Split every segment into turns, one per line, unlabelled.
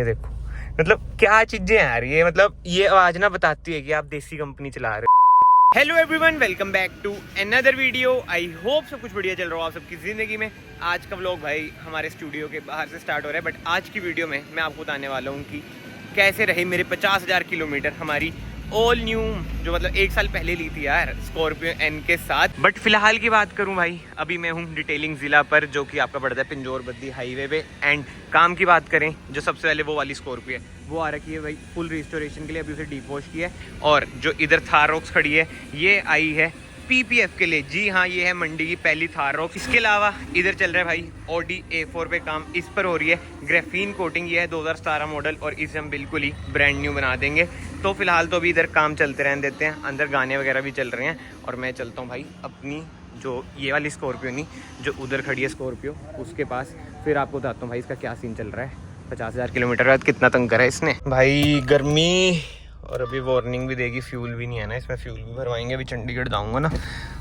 ये देखो, मतलब क्या चीजें आ रही है, मतलब ये आवाज ना बताती है कि आप देसी कंपनी चला रहे हो। Hello everyone, welcome back to another video. I hope सब कुछ बढ़िया चल रहा हो आप सबकी ज़िंदगी में। आज का व्लॉग भाई हमारे स्टूडियो के बाहर से स्टार्ट हो रहा है, बट आज की वीडियो में मैं आपको बताने वाला हूँ कि कैसे रही मेरे 50,000 किलोमीटर हमारी ऑल न्यू, जो मतलब 1 साल पहले ली थी यार, स्कॉर्पियो एन के साथ। बट फिलहाल की बात करूं भाई, अभी मैं हूं डिटेलिंग ज़िला पर, जो कि आपका पड़ता है पिंजौर बद्दी हाईवे पे। एंड काम की बात करें, जो सबसे पहले वो वाली स्कॉर्पियो है वो आ रखी है भाई फुल रिस्टोरेशन के लिए, अभी उसे डीप वॉश किया है। और जो इधर थार रॉक्स खड़ी है ये आई है पीपीएफ के लिए। जी हाँ, ये है मंडी की पहली थार रॉक्स। इसके अलावा इधर चल रहा है भाई ऑडी A4 पे काम, इस पर हो रही है ग्रेफीन कोटिंग। ये है 2017 मॉडल और इसे हम बिल्कुल ही ब्रांड न्यू बना देंगे। तो फिलहाल तो अभी इधर काम चलते रहने देते हैं, अंदर गाने वगैरह भी चल रहे हैं। और मैं चलता हूँ भाई अपनी जो ये वाली स्कॉर्पियो नहीं, जो उधर खड़ी है स्कॉर्पियो, उसके पास। फिर आपको बताता हूँ भाई इसका क्या सीन चल रहा है। 50,000 किलोमीटर बाद कितना तंग करा है इसने भाई, गर्मी। और अभी वार्निंग भी देगी, फ्यूल भी नहीं है ना इसमें, फ्यूल भी भरवाएंगे। अभी चंडीगढ़ जाऊंगा ना,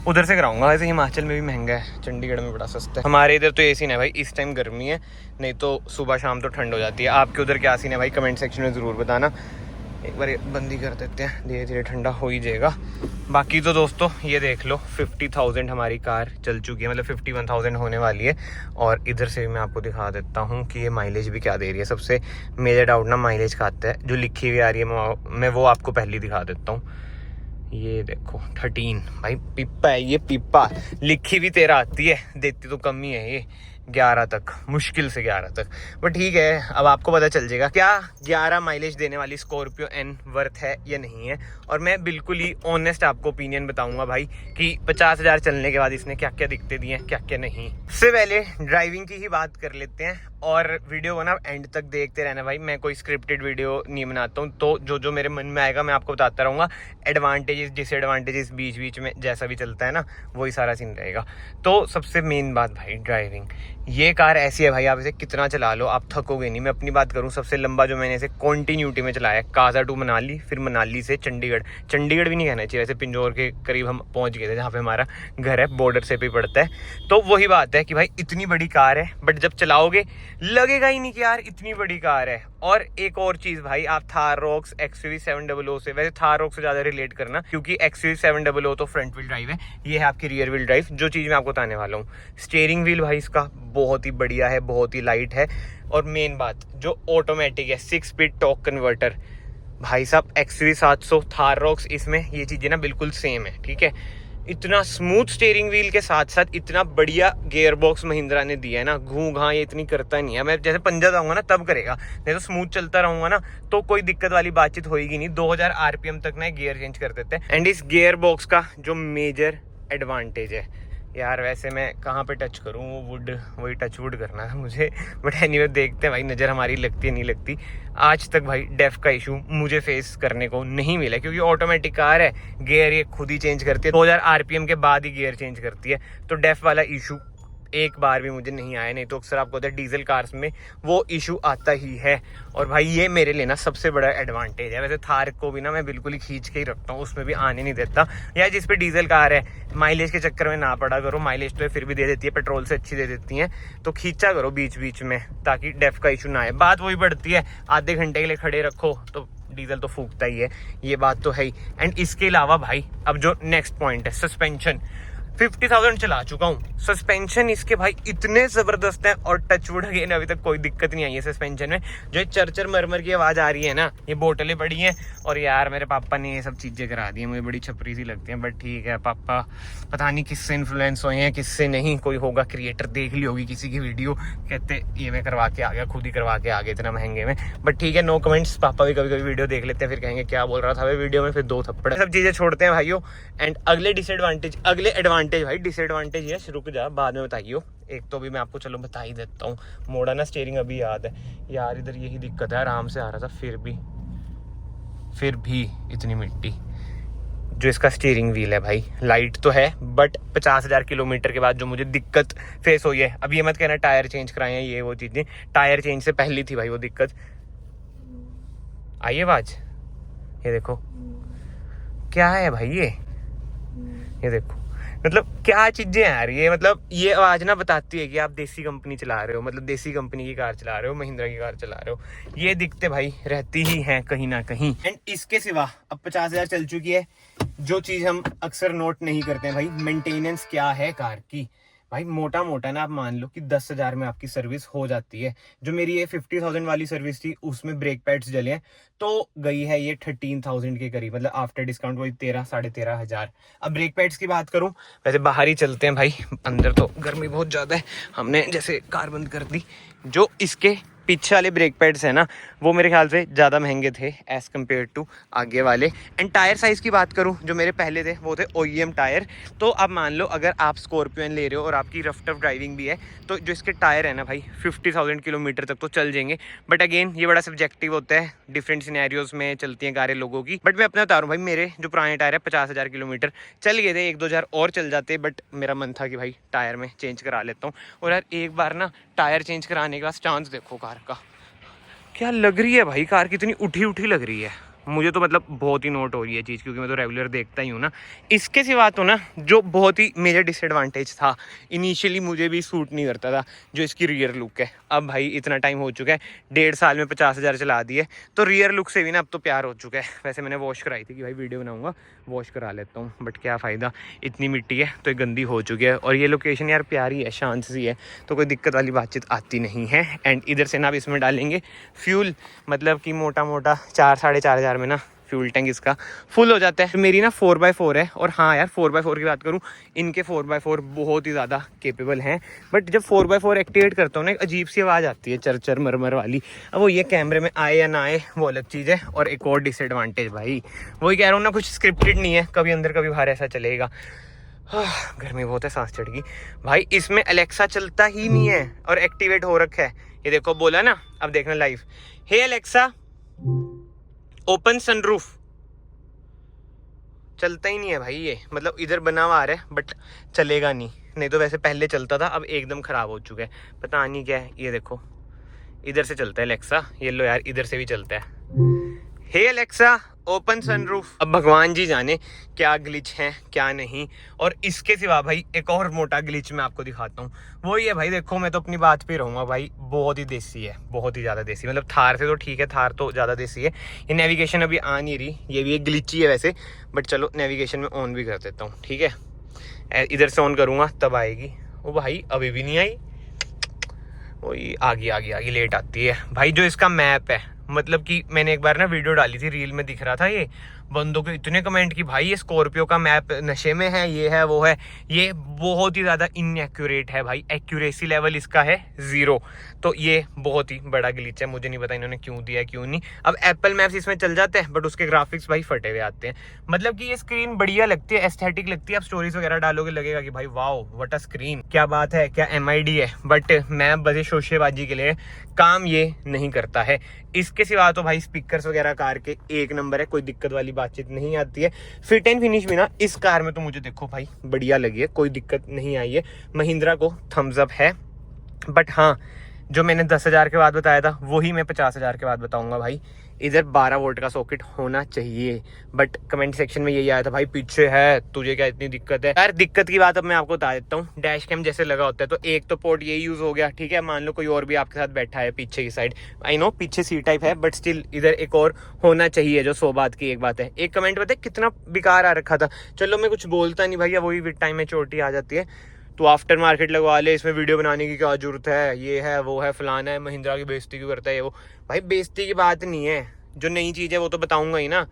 उधर से कराऊंगा। वैसे हिमाचल में भी महंगा है, चंडीगढ़ में बड़ा सस्ता है। हमारे इधर तो एसी नहीं है भाई, इस टाइम गर्मी है, नहीं तो सुबह शाम तो ठंड हो जाती है। आपके उधर क्या सीन है भाई, कमेंट सेक्शन में ज़रूर बताना। एक बार बंदी कर देते हैं, धीरे धीरे ठंडा हो ही जाएगा। बाकी तो दोस्तों ये देख लो, 50,000 हमारी कार चल चुकी है, मतलब 51,000 होने वाली है। और इधर से भी मैं आपको दिखा देता हूँ कि ये माइलेज भी क्या दे रही है। सबसे मेजर डाउट ना माइलेज का आता है, जो लिखी हुई आ रही है मैं वो आपको पहले दिखा देता हूँ। ये देखो 13 भाई, पिप्पा है ये, पिप्पा लिखी भी 13 आती है, देती तो कम ही है ये, 11 तक, मुश्किल से 11 तक। बट ठीक है, अब आपको पता चल जाएगा क्या 11 माइलेज देने वाली स्कॉर्पियो एन वर्थ है या नहीं है। और मैं बिल्कुल ही ऑनेस्ट आपको ओपिनियन बताऊंगा भाई कि 50,000 चलने के बाद इसने क्या क्या दिक्कतें दी हैं, क्या क्या नहीं। सबसे पहले ड्राइविंग की ही बात कर लेते हैं, और वीडियो को ना एंड तक देखते रहना भाई। मैं कोई स्क्रिप्टेड वीडियो नहीं बनाता हूँ, तो जो जो मेरे मन में आएगा मैं आपको बताता रहूँगा। एडवांटेजेस डिसएडवांटेजेस बीच बीच में जैसा भी चलता है ना, वही सारा सीन रहेगा। तो सबसे मेन बात भाई ड्राइविंग, ये कार ऐसी है भाई, आप इसे कितना चला लो आप थकोगे नहीं। मैं अपनी बात करूँ, सबसे लंबा जो मैंने इसे कॉन्टीन्यूटी में चलाया है, काजा टू मनाली, फिर मनाली से चंडीगढ़। चंडीगढ़ भी नहीं कहना चाहिए वैसे, पिंजौर के करीब हम पहुँच गए थे, जहाँ पे हमारा घर है, बॉर्डर से भी पड़ता है। तो वही बात है कि भाई इतनी बड़ी कार है, बट जब चलाओगे लगेगा ही नहीं कि यार इतनी बड़ी कार है। और एक और चीज भाई, आप थार रॉक्स XUV 700 से, वैसे थार रॉक्स से ज्यादा रिलेट करना, क्योंकि XUV 700 तो फ्रंट व्हील ड्राइव है, ये है आपकी रियर व्हील ड्राइव। जो चीज मैं आपको बताने वाला हूँ, स्टीयरिंग व्हील भाई इसका बहुत ही बढ़िया है, बहुत ही लाइट है। और मेन बात जो ऑटोमेटिक है, 6 स्पीड टॉर्क कन्वर्टर भाई साहब। XUV 700 थार रॉक्स, इसमें ये चीजें ना बिल्कुल सेम है, ठीक है। इतना स्मूथ स्टीयरिंग व्हील के साथ साथ इतना बढ़िया गियर बॉक्स महिंद्रा ने दिया है ना, घू घा ये इतनी करता नहीं है। मैं जैसे पंजा जाऊंगा ना तब करेगा, नहीं तो स्मूथ चलता रहूंगा ना तो कोई दिक्कत वाली बातचीत होगी नहीं। 2000 RPM तक ना गियर चेंज कर देते हैं। एंड इस गियर बॉक्स का जो मेजर एडवांटेज है यार, वैसे मैं कहाँ पे टच करूँ, वो वुड, वही टच वुड करना है मुझे। बट एनीवे देखते हैं भाई, नज़र हमारी लगती है नहीं लगती। आज तक भाई डेफ का इशू मुझे फेस करने को नहीं मिला, क्योंकि ऑटोमेटिक कार है, गियर ये खुद ही चेंज करती है, 2000 RPM के बाद ही गियर चेंज करती है। तो डेफ वाला इशू एक बार भी मुझे नहीं आया, नहीं तो अक्सर आपको होता है डीजल कार्स में वो इशू आता ही है। और भाई ये मेरे लिए ना सबसे बड़ा एडवांटेज है। वैसे थार को भी ना मैं बिल्कुल ही खींच के ही रखता हूँ, उसमें भी आने नहीं देता। या जिस पे डीजल कार है, माइलेज के चक्कर में ना पड़ा करो, माइलेज तो फिर भी दे देती है, पेट्रोल से अच्छी दे देती है, तो खींचा करो बीच बीच में, ताकि डेफ का इशू ना आए। बात वही बढ़ती है, आधे घंटे के लिए खड़े रखो तो डीजल तो फूकता ही है, ये बात तो है ही। एंड इसके अलावा भाई अब जो नेक्स्ट पॉइंट है, सस्पेंशन। 50,000 चला चुका हूँ, सस्पेंशन इसके भाई इतने जबरदस्त हैं। और टचवुड अगेन अभी तक कोई दिक्कत नहीं आई है सस्पेंशन में। जो चरचर मरमर की आवाज आ रही है ना, ये बोतलें बड़ी हैं। और यार मेरे पापा ने ये सब चीजें करा दी हैं, मुझे बड़ी छपरी सी लगती हैं, बट ठीक है, पापा पता नहीं किससे इन्फ्लुएंस हुए हैं किससे नहीं। कोई होगा क्रिएटर, देख ली होगी किसी की वीडियो, कहते ये मैं करवा के आ गया, खुद ही करवा के आ गया इतना महंगे में। बट ठीक है, नो कमेंट्स। पापा भी कभी कभी वीडियो देख लेते हैं, फिर कहेंगे क्या बोल रहा था वे वीडियो में, फिर 2 थप्पड़। सब चीजें छोड़ते हैं भाइयों। एंड अगले एडवांटेज भाई, डिसएडवांटेज है, रुक जा बाद में बताइयो। एक तो भी मैं आपको चलो बता ही देता हूँ, मोड़ा ना स्टीयरिंग अभी याद है यार, इधर यही दिक्कत है, आराम से आ रहा था, फिर भी इतनी मिट्टी। जो इसका स्टीयरिंग व्हील है भाई, लाइट तो है, बट 50,000 किलोमीटर के बाद जो मुझे दिक्कत फेस हुई है, अब ये मत कहना टायर चेंज कराए हैं ये वो चीजें, टायर चेंज से पहली थी भाई वो दिक्कत। आई आवाज, ये देखो क्या है भाई, ये देखो मतलब क्या चीजें आ रही है, मतलब ये आवाज ना बताती है कि आप देसी कंपनी चला रहे हो, मतलब देसी कंपनी की कार चला रहे हो, महिंद्रा की कार चला रहे हो। ये दिक्कतें भाई रहती ही हैं कहीं ना कहीं। एंड इसके सिवा अब 50,000 चल चुकी है, जो चीज हम अक्सर नोट नहीं करते हैं भाई, मेंटेनेंस क्या है कार की। भाई मोटा मोटा ना आप मान लो कि 10,000 में आपकी सर्विस हो जाती है। जो मेरी ये 50,000 वाली सर्विस थी उसमें ब्रेक पैड्स जले हैं, तो गई है ये 13,000 के करीब, मतलब आफ्टर डिस्काउंट वही 13-13,500। अब ब्रेक पैड्स की बात करूं, वैसे बाहर ही चलते हैं भाई, अंदर तो गर्मी बहुत ज्यादा है, हमने जैसे कार बंद कर दी। जो इसके पीछे वाले ब्रेक पैड्स है ना, वो मेरे ख्याल से ज़्यादा महंगे थे एज कम्पेयर टू आगे वाले। एंड टायर साइज़ की बात करूं, जो मेरे पहले थे वो थे OEM टायर। तो अब मान लो अगर आप स्कॉर्पियन ले रहे हो और आपकी रफ टफ ड्राइविंग भी है, तो जो इसके टायर है ना भाई 50,000 किलोमीटर तक तो चल जाएंगे। बट अगेन ये बड़ा सब्जेक्टिव होता है, डिफरेंट सिनेरियोज में चलती हैं कारें लोगों की। बट मैं अपना बता रहा हूँ भाई, मेरे जो पुराने टायर है 50,000 किलोमीटर चल गए थे, 1-2 हज़ार और चल जाते, बट मेरा मन था कि भाई टायर में चेंज करा लेता हूँ। और यार एक बार ना टायर चेंज कराने का स्टांस देखो कार का, क्या लग रही है भाई, कार कितनी उठी उठी लग रही है। मुझे तो मतलब बहुत ही नोट हो रही है चीज़, क्योंकि मैं तो रेगुलर देखता ही हूँ ना। इसके सिवा तो ना जो बहुत ही मेजर डिसएडवांटेज था, इनिशियली मुझे भी सूट नहीं करता था, जो इसकी रियर लुक है। अब भाई इतना टाइम हो चुका है, 1.5 साल में 50,000 चला दी है, तो रियर लुक से भी ना अब तो प्यार हो चुका है। वैसे मैंने वॉश कराई थी कि भाई वीडियो बनाऊंगा, वॉश करा लेता हूँ, बट क्या फ़ायदा, इतनी मिट्टी है तो ये गंदी हो चुकी है। और ये लोकेशन यार प्यारी है, शांत सी है, तो कोई दिक्कत वाली बातचीत आती नहीं है। एंड इधर से ना अब इसमें डालेंगे फ्यूल, मतलब कि मोटा मोटा 4-4.5 हज़ार में ना फ्यूल टैंक इसका फुल हो जाता है। मेरी ना 4x4 है, और हाँ यार 4x4 की बात करूँ, इनके 4x4 बहुत ही ज़्यादा केपेबल हैं। बट जब 4x4 एक्टिवेट करता हूँ ना, एक अजीब सी आवाज़ आती है, चरचर मरमर वाली। अब वो ये कैमरे में आए या ना आए वो अलग चीज़ है। और एक और डिसएडवांटेज भाई, वही कह रहा हूँ ना, कुछ स्क्रिप्टेड नहीं है, कभी अंदर कभी बाहर ऐसा चलेगा। गर्मी बहुत है, सांस चढ़ गई भाई। इसमें अलेक्सा चलता ही नहीं है और एक्टिवेट हो रखा है, ये देखो बोला ना, अब देखना लाइव। हे अलेक्सा ओपन सनरूफ, चलता ही नहीं है भाई ये, मतलब इधर बना हुआ आ रहा है बट चलेगा नहीं। नहीं तो वैसे पहले चलता था, अब एकदम खराब हो चुका है, पता नहीं क्या है। ये देखो इधर से चलता है अलेक्सा, ये लो यार इधर से भी चलता है। हे अलेक्सा ओपन सनरूफ। अब भगवान जी जाने क्या ग्लिच है क्या नहीं। और इसके सिवा भाई एक और मोटा ग्लिच मैं आपको दिखाता हूँ, वो ये भाई देखो, मैं तो अपनी बात पे रहूँगा भाई, बहुत ही देसी है, बहुत ही ज़्यादा देसी। मतलब थार से तो ठीक है, थार तो ज़्यादा देसी है। ये नेविगेशन अभी आ नहीं रही, ये भी एक ग्लिच ही है वैसे, बट चलो नेविगेशन में ऑन भी कर देता हूँ, ठीक है। इधर से ऑन करूँगा तब आएगी। वो भाई अभी भी नहीं आई, वही आगे लेट आती है भाई। जो इसका मैप है, मतलब कि मैंने एक बार ना वीडियो डाली थी, रील में दिख रहा था, ये बंदों के इतने कमेंट कि भाई ये स्कॉर्पियो का मैप नशे में है, ये है वो है। ये बहुत ही ज़्यादा इनएक्यूरेट है भाई, एक्यूरेसी लेवल इसका है 0। तो ये बहुत ही बड़ा ग्लिच है, मुझे नहीं पता इन्होंने क्यों दिया क्यों नहीं। अब एप्पल मैप्स इसमें चल जाते हैं, बट उसके ग्राफिक्स भाई फटे हुए आते हैं। मतलब कि ये स्क्रीन बढ़िया लगती है, एस्थेटिक लगती है, आप स्टोरीज वगैरह डालोगे लगेगा कि भाई वाओ व्हाट अ स्क्रीन, क्या बात है, क्या MID है। बट मैं बस शोशेबाजी के लिए काम ये नहीं करता है। इसके सिवा तो भाई स्पीकर्स वगैरह कार के एक नंबर है, कोई दिक्कत वाली बातचीत नहीं आती है। फिट एंड फिनिश भी ना इस कार में तो मुझे देखो भाई बढ़िया लगी है, कोई दिक्कत नहीं आई है, महिंद्रा को थम्स अप है। बट हाँ, जो मैंने 10,000 के बाद बताया था वही मैं 50,000 के बाद बताऊंगा भाई। इधर 12 वोल्ट का सॉकेट होना चाहिए, बट कमेंट सेक्शन में यही आया था भाई पीछे है, तुझे क्या इतनी दिक्कत है। यार दिक्कत की बात अब मैं आपको बता देता हूँ। डैश कैम जैसे लगा होता है तो एक तो पोर्ट ये यूज हो गया, ठीक है, मान लो कोई और भी आपके साथ बैठा है पीछे की साइड, आई नो पीछे C टाइप है, बट स्टिल इधर एक और होना चाहिए, जो 100 बात की एक बात है। एक कमेंट पता है कितना बेकार आ रखा था, चलो मैं कुछ बोलता नहीं भैया, वही विद टाइम में चोटी आ जाती है, तो आफ्टर मार्केट लगवा ले, इसमें वीडियो बनाने की क्या जरूरत है, ये है वो है फलाना है, महिंद्रा की बेइज्जती क्यों करता है ये वो। भाई बेइज्जती की बात नहीं है, जो नई चीज़ है वो तो बताऊंगा ही ना।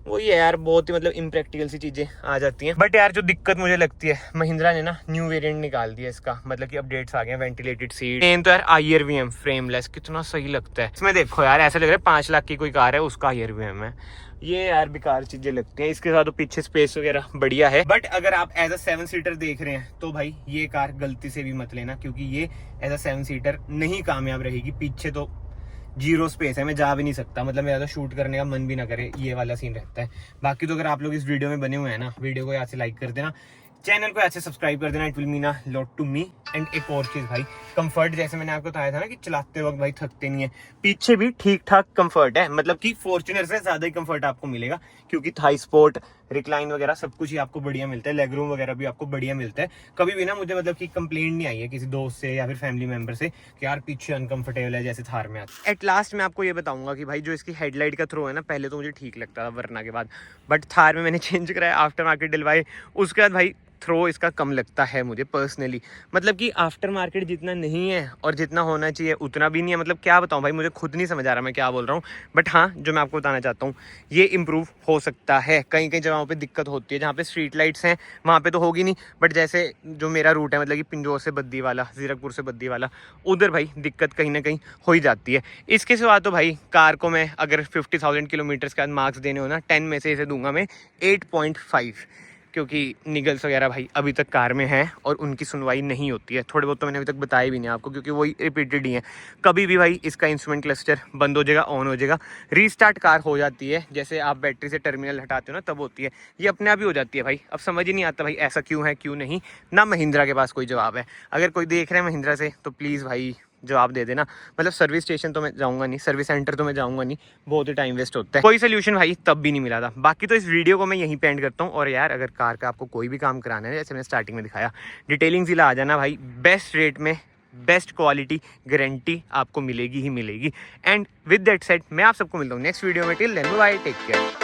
वो ये यार बहुत ही मतलब इम्प्रैक्टिकल सी चीज़ें आ जाती हैं। बट यार जो दिक्कत मुझे लगती है, महिंद्रा ने ना न्यू वेरिएंट निकाल दिया इसका, मतलब कि अपडेट्स आ गए, वेंटिलेटेड सीट, तो यार IRVM फ्रेमलेस कितना सही लगता है। इसमें देखो यार ऐसा लग रहा है 5 लाख की कोई कार है उसका IRVM है, ये यार बेकार चीजें लगती हैं। इसके साथ तो पीछे स्पेस वगैरह बढ़िया है। बट अगर आप एज अ 7 सीटर देख रहे हैं तो भाई ये कार गलती से भी मत लेना, क्योंकि ये एज अ 7 सीटर नहीं कामयाब रहेगी। पीछे तो 0 स्पेस है, मैं जा भी नहीं सकता, मतलब मेरा तो शूट करने का मन भी ना करे, ये वाला सीन रहता है। बाकी तो अगर आप लोग इस वीडियो में बने हुए हैं ना, वीडियो को यहाँ से लाइक कर देना, चैनल को ऐसे सब्सक्राइब कर देना, it will mean a lot to me. And एक और चीज भाई, कंफर्ट, जैसे मैंने आपको बताया था ना कि चलाते वक्त भाई थकते नहीं है, पीछे भी ठीक ठाक कंफर्ट है, मतलब कि फॉर्च्यूनर से ज्यादा ही कंफर्ट आपको मिलेगा, क्योंकि थाई स्पोर्ट रिक्लाइन वगैरह सब कुछ ही आपको बढ़िया मिलता है, लेग रूम वगैरह भी आपको बढ़िया मिलता है। कभी भी ना मुझे मतलब कि कंप्लेंट नहीं आई है किसी दोस्त से या फिर फैमिली मेंबर से कि यार पीछे अनकंफर्टेबल है जैसे थार में आता। एट लास्ट मैं आपको ये बताऊंगा कि भाई जो इसकी हेडलाइट का थ्रो है ना, पहले तो मुझे ठीक लगता था वरना के बाद, बट थार में मैंने चेंज कराया, आफ्टर मार्केट डलवाए, उसके बाद भाई थ्रो इसका कम लगता है मुझे पर्सनली। मतलब कि आफ्टर मार्केट जितना नहीं है और जितना होना चाहिए उतना भी नहीं है। मतलब क्या बताऊं भाई, मुझे खुद नहीं समझ आ रहा मैं क्या बोल रहा हूँ। बट हाँ, जो मैं आपको बताना चाहता हूँ ये इम्प्रूव हो सकता है। कई कई जगहों पे दिक्कत होती है, जहाँ पे स्ट्रीट लाइट्स हैं वहाँ पे तो होगी नहीं, बट जैसे जो मेरा रूट है मतलब कि पिंजौर से बद्दी वाला, जीरकपुर से बद्दी वाला, उधर भाई दिक्कत कहीं ना कहीं हो ही जाती है। इसके सिवा तो भाई कार को मैं अगर 50,000 किलोमीटर्स के बाद मार्क्स देने हो ना, 10 में से इसे दूंगा मैं 8.5, क्योंकि निगल्स वगैरह भाई अभी तक कार में हैं और उनकी सुनवाई नहीं होती है। थोड़े बहुत तो मैंने अभी तक बताए भी नहीं आपको, क्योंकि वही रिपीटेड ही है। कभी भी भाई इसका इंस्ट्रूमेंट क्लस्टर बंद हो जाएगा, ऑन हो जाएगा, रीस्टार्ट कार हो जाती है, जैसे आप बैटरी से टर्मिनल हटाते हो ना तब होती है, ये अपने आप ही हो जाती है भाई। अब समझ ही नहीं आता भाई ऐसा क्यों है क्यों नहीं, ना महिंद्रा के पास कोई जवाब है। अगर कोई देख रहे हैं महिंद्रा से तो प्लीज़ भाई जवाब दे देना। मतलब सर्विस स्टेशन तो मैं जाऊंगा नहीं, सर्विस सेंटर तो मैं जाऊंगा नहीं, बहुत ही टाइम वेस्ट होता है। कोई सोल्यूशन भाई तब भी नहीं मिला था। बाकी तो इस वीडियो को मैं यहीं पे एंड करता हूँ। और यार अगर कार का आपको कोई भी काम कराना है, जैसे मैंने स्टार्टिंग में दिखाया, डिटेलिंग जिला आ जाना भाई, बेस्ट रेट में बेस्ट क्वालिटी गारंटी आपको मिलेगी ही मिलेगी। एंड विद दैट सेड मैं आप सबको मिलता हूँ नेक्स्ट वीडियो में। Till then bye, take care.